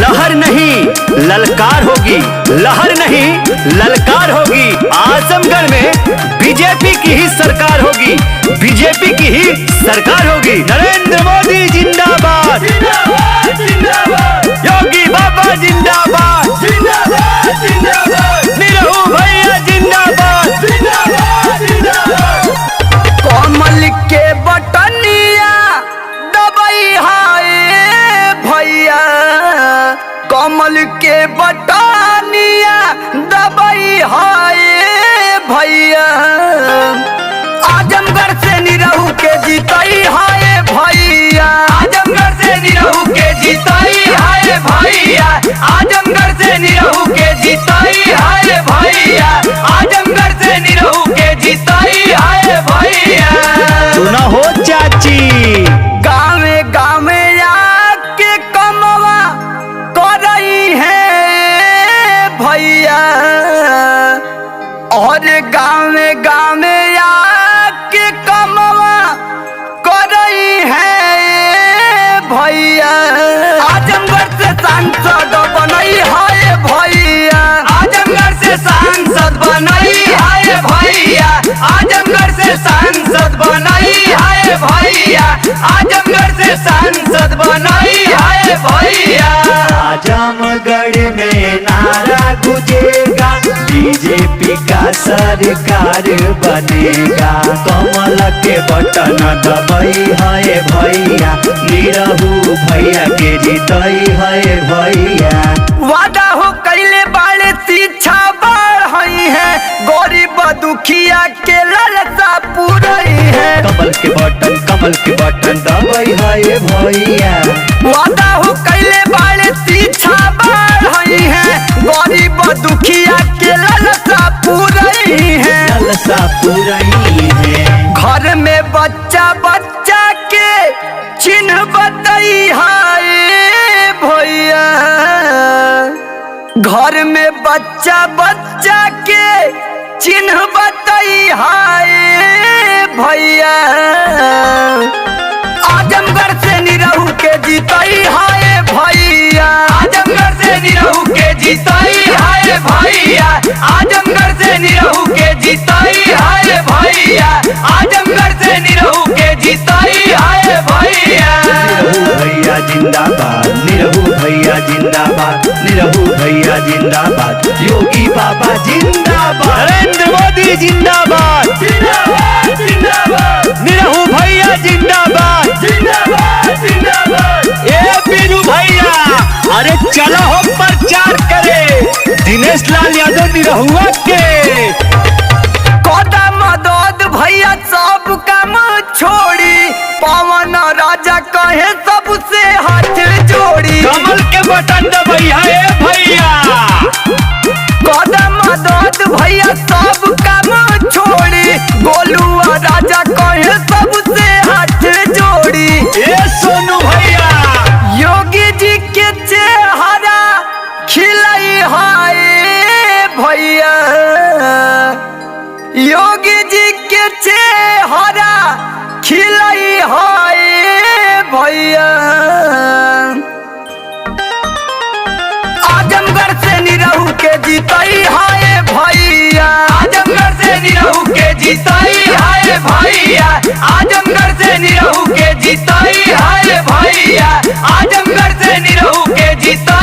लहर नहीं ललकार होगी, लहर नहीं ललकार होगी। आजमगढ़ में बीजेपी की ही सरकार होगी, बीजेपी की ही सरकार होगी। नरेंद्र मोदी जिंदाबाद, योगी बाबा जिंदाबाद, निरहू भैया जिंदाबाद। कमल के बटनिया दबाई हाय भैया, कमल के बटनिया दबाई हाय भैया। आजमगढ़ से निरहू के जीतई हाय भैया, आजमगढ़ से निरहू के जीतई हाय भैया, आजमगढ़ से निरहू के जीतई हाय भैया, आजमगढ़ से निरहू के जीतई हाय भैया। सुना हो चाची, गावे गावे आके कमवा करई है भैया, और गावे गावे आके कमवा करई है भैया। आजमगढ़ से सांसद बनई है भैया, आजमगढ़ से सांसद बनई है भैया, आजमगढ़ से सांसद बनई है भैया, आजमगढ़ से सांसद बनई है भैया। आजमगढ़ में नारा गुजेगा, बीजेपी का सरकार बनेगा। कमल के बटन दबाई है भैया, निरहू भैया के जीतई है भैया। वादा हो कैले बाले शिक्षा बढ़ई है, गरीब दुखिया के लालसा पूरई है। कमल के बटन दबाई है भैया। वादा हो कैले बाले शिक्षा बढ़ई है, गरीब दुखिया के लालसा पूरई है, लालसा पूरई है। घर में बच्चा बच्चा के चिन्ह बताई हाय भैया, घर में बच्चा बच्चा के चिन्ह बताई हाय भैया। आजमगढ़ से निरहू के जीतई हाय भैया, आजमगढ़ से निरहू के जीतई हाय भैया, आजमगढ़ से निरहू के जीतई हाय भैया, आजमगढ़ से निरहू के जीतई हाय भैया। निरहू भैया जिंदाबाद, निरहू भैया जिंदाबाद, निरहू भैया जिंदाबाद, योगी बाबा जिंदाबाद, नरेंद्र मोदी जिंदाबाद, निरहू भैया जिंदाबाद, ए बीरू भैया, अरे चलो हो प्रचार करे दिनेश लाल यादव निरहुआ के। कोदा मदद भैया सब काम छोड़ी, पवन राजा कहे सबसे हाथ जोड़ी। कमल के बटन दबाइया ए भैया, कोदा मदद भैया सब काम छोड़ी, गोलुआ राजा कहे सबसे हाथ जोड़ी। ए सोनू भैया, योगी जी के चेहरा खिलाई हाय भैया, योगी जी के चेहरा खिलाई हाय भैया। आजमगढ़ से निरहू के जीतई हाय भैया, आजमगढ़ से निरहू के जीतई हाय भैया, आजमगढ़ से निरहू के जीतई हाय भैया, आजमगढ़ से निरहू के जीतई